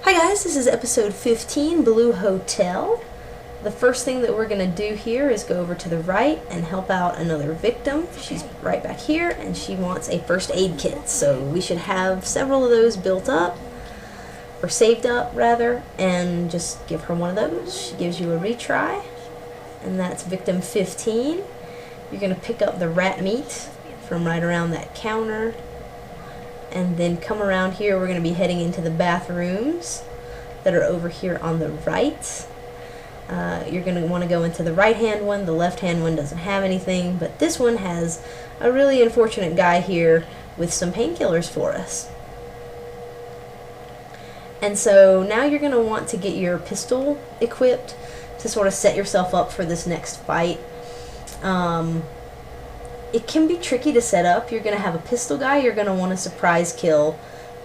Hi guys, this is episode 15, Blue Hotel. The first thing that we're going to do here is go over to the right and help out another victim. She's right back here and she wants a first aid kit. So we should have several of those built up, or saved up rather, and just give her one of those. She gives you a retry, and that's victim 15. You're going to pick up the rat meat from right around that counter. And then come around here. We're going to be heading into the bathrooms that are over here on the right. You're going to want to go into the right hand one. The left hand one doesn't have anything, but this one has a really unfortunate guy here with some painkillers for us. And so now you're going to want to get your pistol equipped to sort of set yourself up for this next fight. It can be tricky to set up. You're going to have a pistol guy, you're going to want to surprise kill,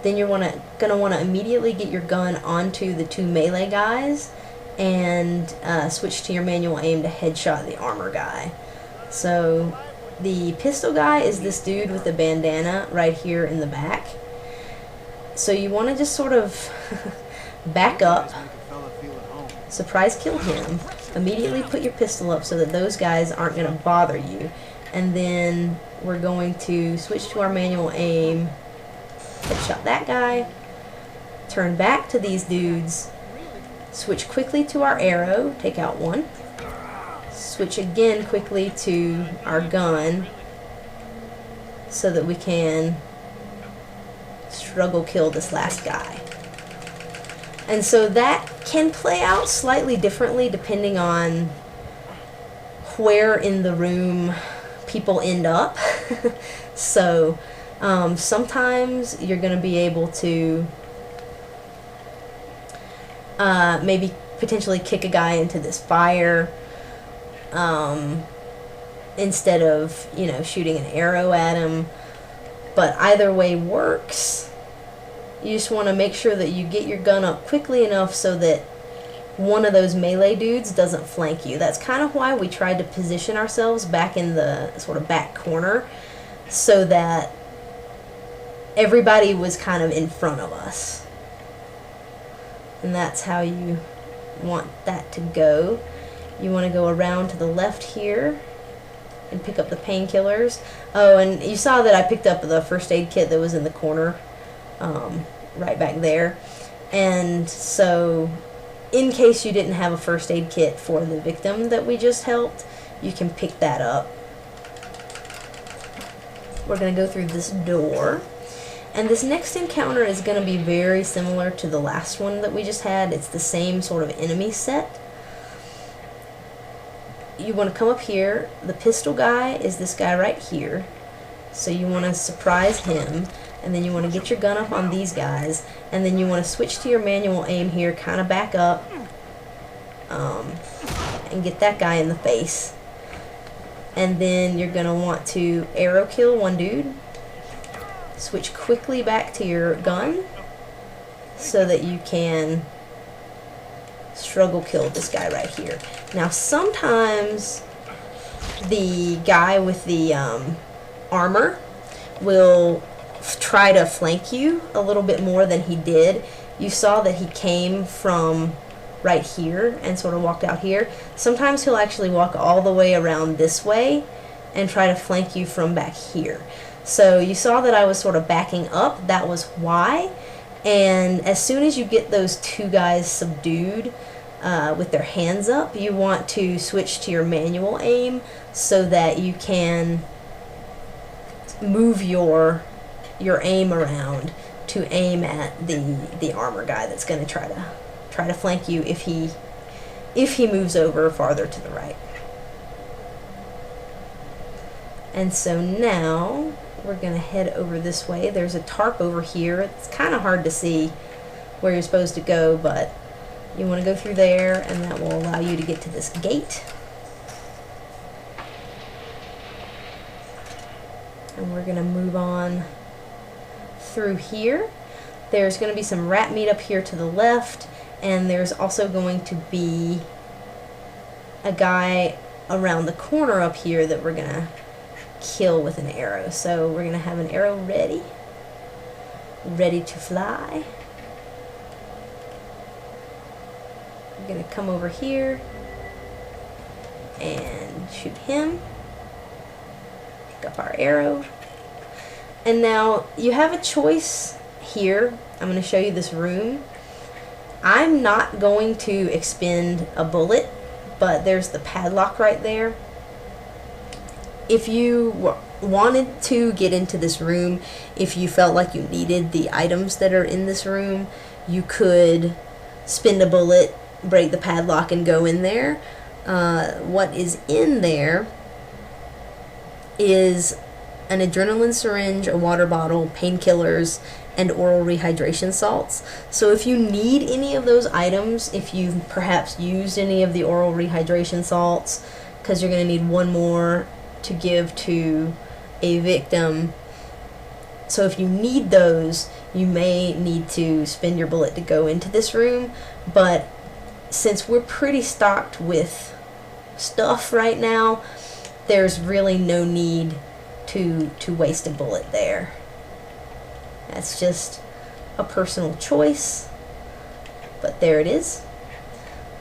then you're going to want to immediately get your gun onto the two melee guys and switch to your manual aim to headshot the armor guy. So the pistol guy is this dude with the bandana right here in the back. So you want to just sort of back up, surprise kill him, immediately put your pistol up so that those guys aren't going to bother you. And then we're going to switch to our manual aim, headshot that guy, turn back to these dudes, switch quickly to our arrow, take out one, switch again quickly to our gun so that we can struggle kill this last guy. And so that can play out slightly differently depending on where in the room people end up. So sometimes you're going to be able to maybe potentially kick a guy into this fire instead of, shooting an arrow at him. But either way works. You just want to make sure that you get your gun up quickly enough so that one of those melee dudes doesn't flank you. That's kind of why we tried to position ourselves back in the sort of back corner so that everybody was kind of in front of us. And that's how you want that to go. You want to go around to the left here and pick up the painkillers. Oh, and you saw that I picked up the first aid kit that was in the corner right back there. And so in case you didn't have a first aid kit for the victim that we just helped, you can pick that up. We're going to go through this door. And this next encounter is going to be very similar to the last one that we just had. It's the same sort of enemy set. You want to come up here. The pistol guy is this guy right here. So you want to surprise him. And then you want to get your gun up on these guys, and then you want to switch to your manual aim here, kind of back up, and get that guy in the face. And then you're going to want to arrow kill one dude, switch quickly back to your gun so that you can struggle kill this guy right here. Now sometimes the guy with the armor will try to flank you a little bit more than he did. You saw that he came from right here and sort of walked out here. Sometimes he'll actually walk all the way around this way and try to flank you from back here. So you saw that I was sort of backing up. That was why. And as soon as you get those two guys subdued with their hands up, you want to switch to your manual aim so that you can move your aim around to aim at the armor guy that's going to try to flank you if he moves over farther to the right. And so now we're going to head over this way. There's a tarp over here. It's kind of hard to see where you're supposed to go, but you want to go through there, and that will allow you to get to this gate. And we're going to move on through here. There's going to be some rat meat up here to the left, and there's also going to be a guy around the corner up here that we're going to kill with an arrow. So we're going to have an arrow ready to fly. We're going to come over here and shoot him. Pick up our arrow. And now you have a choice here. I'm going to show you this room. I'm not going to expend a bullet, but there's the padlock right there. If you wanted to get into this room, if you felt like you needed the items that are in this room, you could spend a bullet, break the padlock, and go in there. What is in there is an adrenaline syringe, a water bottle, painkillers, and oral rehydration salts. So if you need any of those items, if you've perhaps used any of the oral rehydration salts, because you're going to need one more to give to a victim, so if you need those, you may need to spend your bullet to go into this room. But since we're pretty stocked with stuff right now, there's really no need to waste a bullet there. That's just a personal choice, but there it is.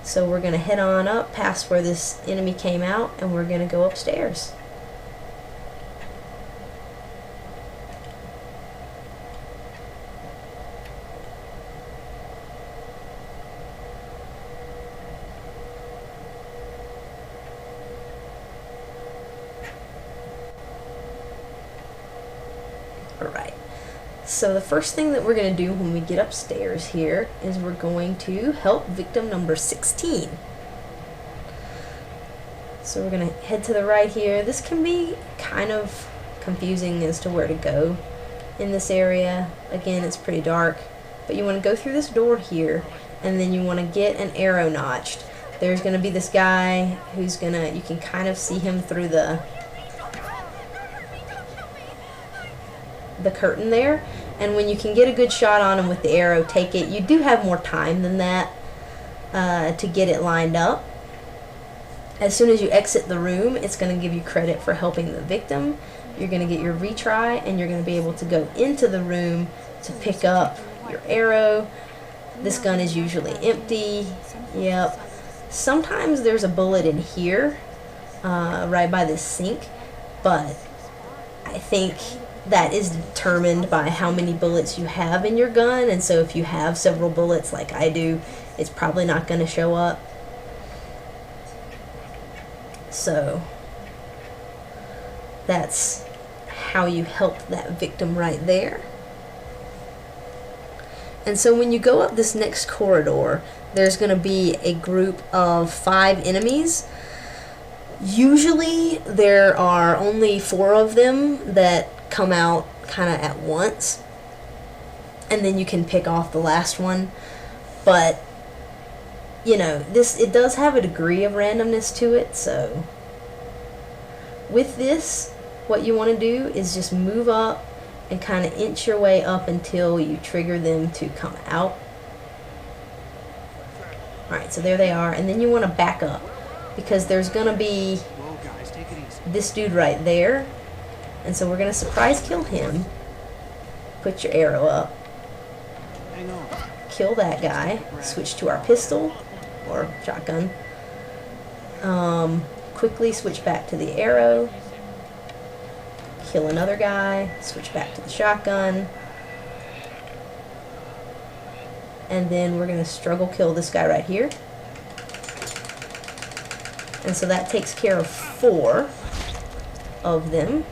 So we're going to head on up past where this enemy came out, and we're going to go upstairs. Alright, so the first thing that we're going to do when we get upstairs here is we're going to help victim number 16. So we're going to head to the right here. This can be kind of confusing as to where to go in this area. Again, it's pretty dark, but you want to go through this door here, and then you want to get an arrow notched. There's going to be this guy who's going to, you can kind of see him through the curtain there, and when you can get a good shot on him with the arrow, take it. You do have more time than that to get it lined up. As soon as you exit the room, it's going to give you credit for helping the victim. You're going to get your retry, and you're going to be able to go into the room to pick up your arrow. This gun is usually empty. Yep. Sometimes there's a bullet in here, right by this sink, but I think that is determined by how many bullets you have in your gun, and so if you have several bullets like I do, it's probably not going to show up. So that's how you help that victim right there. And so when you go up this next corridor, there's going to be a group of 5 enemies. Usually there are only 4 of them that come out kind of at once, and then you can pick off the last one. But you know, it does have a degree of randomness to it. So with this, what you want to do is just move up and kind of inch your way up until you trigger them to come out. Alright, so there they are, and then you want to back up, because there's going to be this dude right there. And so we're going to surprise kill him. Put your arrow up. Kill that guy. Switch to our pistol or shotgun. Quickly switch back to the arrow. Kill another guy. Switch back to the shotgun. And then we're going to struggle kill this guy right here. And so that takes care of 4 of them.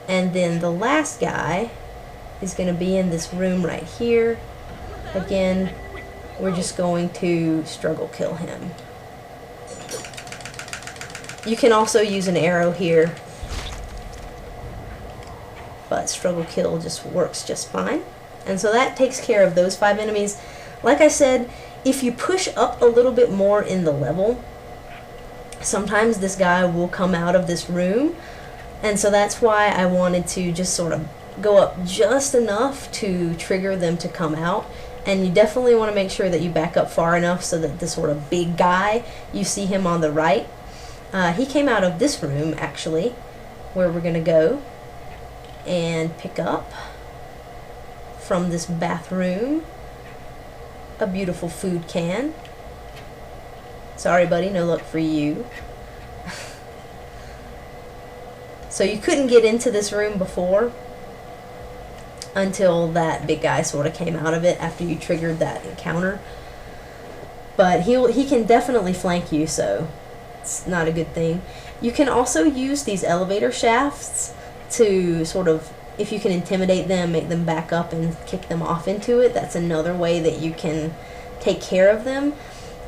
And then the last guy is going to be in this room right here. Again, we're just going to struggle kill him. You can also use an arrow here, but struggle kill just works just fine. And so that takes care of those 5 enemies. Like I said, if you push up a little bit more in the level, sometimes this guy will come out of this room. And so that's why I wanted to just sort of go up just enough to trigger them to come out. And you definitely want to make sure that you back up far enough so that this sort of big guy, you see him on the right. He came out of this room, actually, where we're going to go and pick up from this bathroom. a beautiful food can. Sorry, buddy, no luck for you. So you couldn't get into this room before until that big guy sort of came out of it after you triggered that encounter. But he can definitely flank you, so it's not a good thing. You can also use these elevator shafts to sort of, if you can intimidate them, make them back up and kick them off into it. That's another way that you can take care of them.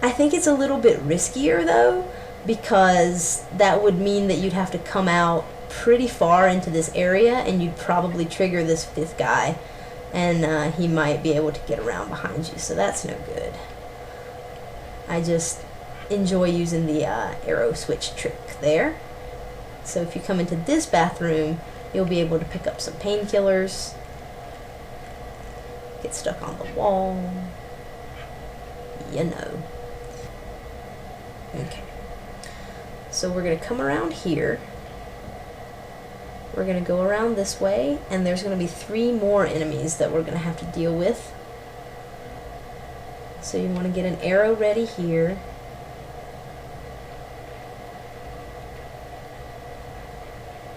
I think it's a little bit riskier though, because that would mean that you'd have to come out pretty far into this area and you'd probably trigger this 5th guy, and he might be able to get around behind you, so that's no good. I just enjoy using the arrow switch trick there. So if you come into this bathroom, you'll be able to pick up some painkillers, get stuck on the wall, you know. Okay, so we're going to come around here. We're going to go around this way, and there's going to be 3 more enemies that we're going to have to deal with. So you want to get an arrow ready here.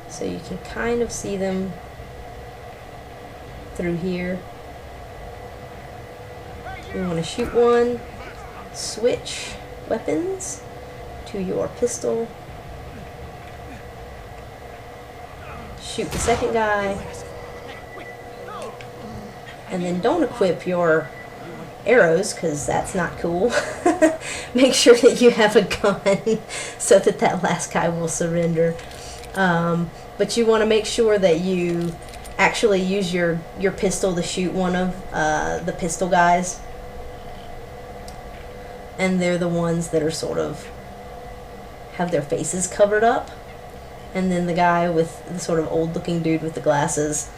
So you can kind of see them through here. You want to shoot one, switch weapons to your pistol, shoot the 2nd guy, and then don't equip your arrows because that's not cool. Make sure that you have a gun so that that last guy will surrender. But you want to make sure that you actually use your pistol to shoot one of the pistol guys. And they're the ones that are sort of have their faces covered up. And then the guy with the sort of old looking dude with the glasses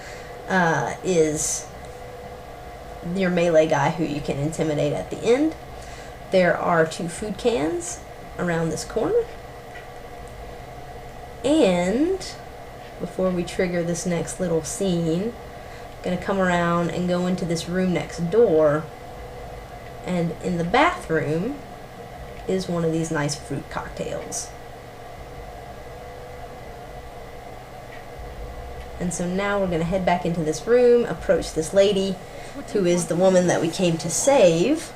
is your melee guy who you can intimidate at the end. There are 2 food cans around this corner. And before we trigger this next little scene, I'm going to come around and go into this room next door. And in the bathroom is one of these nice fruit cocktails. And so now we're going to head back into this room, approach this lady, who is the woman that we came to save,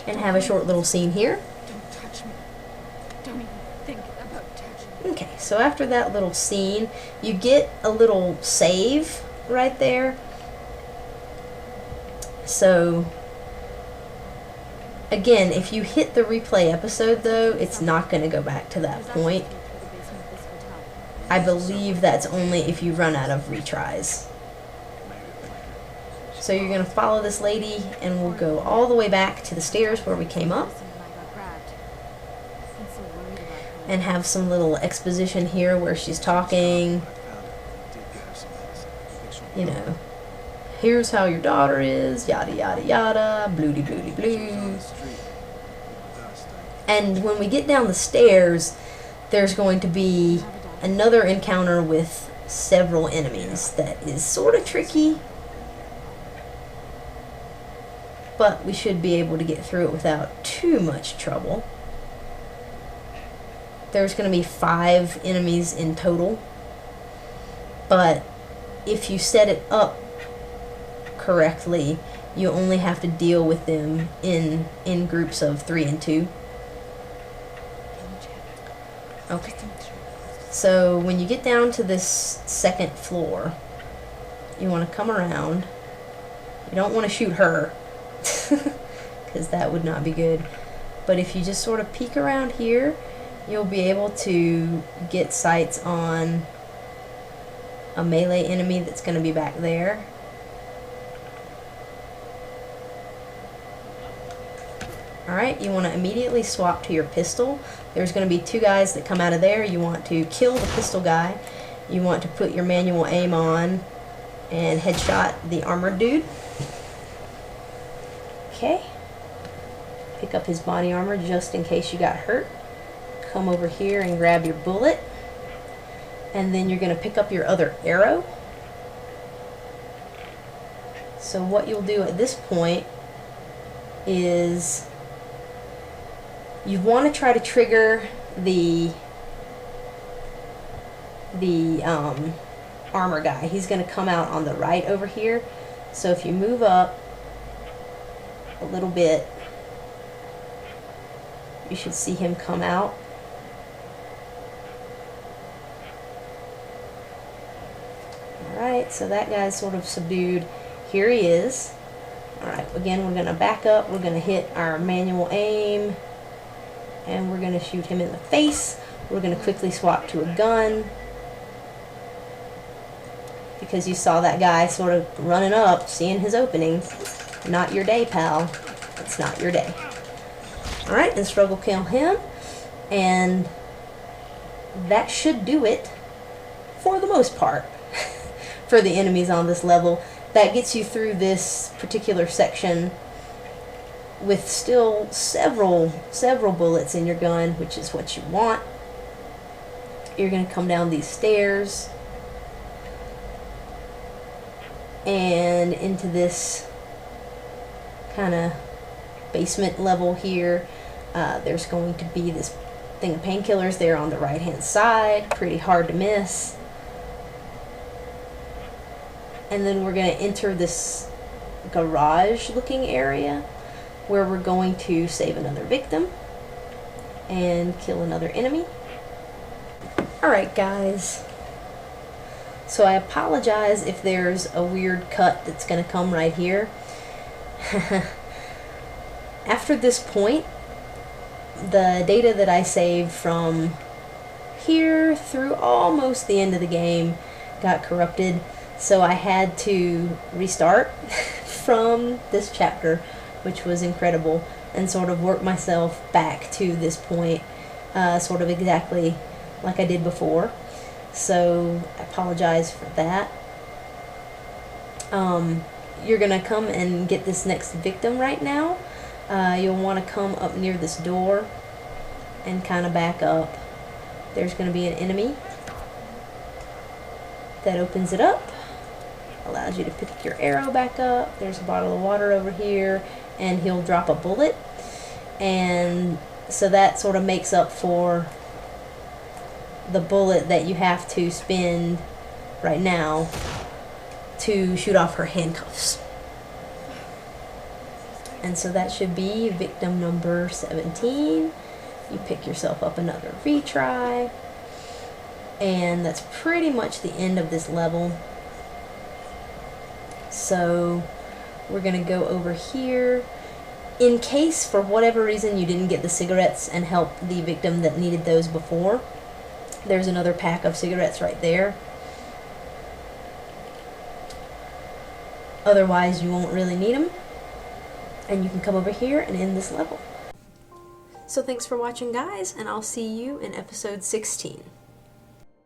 and have a short little scene here. Don't touch me. Don't even think about touching me. Okay, so after that little scene, you get a little save right there. So again, if you hit the replay episode though, it's not going to go back to that point. I believe that's only if you run out of retries. So you're going to follow this lady, and we'll go all the way back to the stairs where we came up, and have some little exposition here where she's talking, you know, here's how your daughter is, yada yada yada, bloody bloody blue. And when we get down the stairs, there's going to be another encounter with several enemies that is sort of tricky, but we should be able to get through it without too much trouble. There's going to be 5 enemies in total, but if you set it up correctly, you only have to deal with them in groups of 3 and 2. Okay. So when you get down to this 2nd floor, you want to come around. You don't want to shoot her, because that would not be good. But if you just sort of peek around here, you'll be able to get sights on a melee enemy that's going to be back there. Alright, you want to immediately swap to your pistol. There's going to be 2 guys that come out of there. You want to kill the pistol guy. You want to put your manual aim on and headshot the armored dude. Okay. Pick up his body armor just in case you got hurt. Come over here and grab your bullet. And then you're going to pick up your other arrow. So what you'll do at this point is you want to try to trigger the armor guy. He's going to come out on the right over here. So if you move up a little bit, you should see him come out. Alright, so that guy's sort of subdued. Here he is. Alright, again, we're going to back up. We're going to hit our manual aim. And we're going to shoot him in the face. We're going to quickly swap to a gun. Because you saw that guy sort of running up, seeing his opening. Not your day, pal. It's not your day. Alright, then struggle kill him. And that should do it for the most part for the enemies on this level. That gets you through this particular section with still several bullets in your gun, which is what you want. You're going to come down these stairs and into this kind of basement level here. There's going to be this thing of painkillers there on the right hand side, pretty hard to miss. And then we're going to enter this garage looking area where we're going to save another victim and kill another enemy. Alright guys, so I apologize if there's a weird cut that's going to come right here. After this point, the data that I saved from here through almost the end of the game got corrupted, so I had to restart from this chapter, which was incredible, and sort of work myself back to this point, sort of exactly like I did before. So I apologize for that. You're gonna come and get this next victim right now. You'll want to come up near this door and kind of back up. There's going to be an enemy that opens it up, allows you to pick your arrow back up. There's a bottle of water over here, and he'll drop a bullet, and so that sort of makes up for the bullet that you have to spend right now to shoot off her handcuffs. And so that should be victim number 17. You pick yourself up another retry. And that's pretty much the end of this level. So we're going to go over here. In case, for whatever reason, you didn't get the cigarettes and help the victim that needed those before, there's another pack of cigarettes right there. Otherwise, you won't really need them. And you can come over here and end this level. So thanks for watching, guys, and I'll see you in episode 16.